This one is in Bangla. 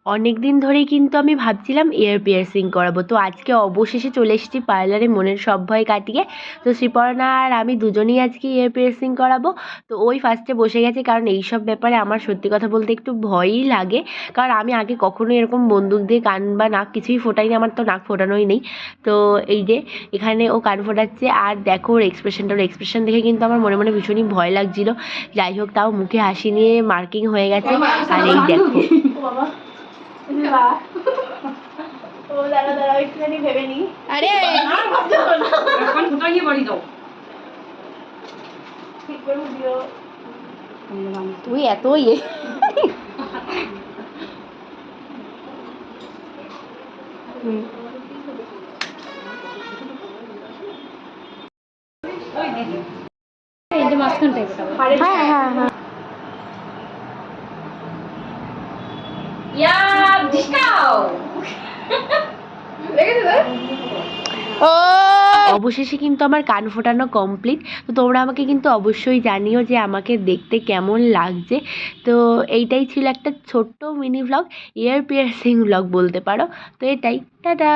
অনেক দিন ধরেই কিন্তু আমি ভাবছিলাম ইয়ার পিয়ার্সিং করাবো, তো আজকে অবশেষে চলে এসেছি পার্লারে মনের সব ভয় কাটিয়ে। তো শ্রীপর্ণা আর আমি দুজনেই আজকে ইয়ার পিয়ার্সিং করাবো। তো ওই ফার্স্টে বসে গেছে, কারণ এইসব ব্যাপারে আমার সত্যি কথা বলতে একটু ভয়ই লাগে, কারণ আমি আগে কখনো এরকম বন্দুক দিয়ে কান বা নাক কিছুই ফোটাইনি, আমার তো নাক ফোটানোই নেই। তো এই যে এখানে ও কান ফোটাচ্ছে, আর দেখো ওর এক্সপ্রেশন দেখে কিন্তু আমার মনে মনে ভীষণই ভয় লাগছিল। যাই হোক, তাও মুখে হাসি নিয়ে মার্কিং হয়ে গেছে। আর এই দেখো, ও দাঁড়াও একটুখানি ভেবে নি। আরে এখন কোথায় গিয়ে বাড়ি দাও, ঠিক করে দিও। তুই এত ইয়ে এই যে মাঝখানটা, হ্যাঁ হ্যাঁ হ্যাঁ। অবশেষে কিন্তু আমার কান ফোটানো কমপ্লিট। তো তোমরা আমাকে কিন্তু অবশ্যই জানিও যে আমাকে দেখতে কেমন লাগছে। তো এইটাই ছিল একটা ছোট্ট মিনি ভ্লগ, ইয়ার পিয়ার্সিং ভ্লগ বলতে পারো। তো এটাই, টাটা।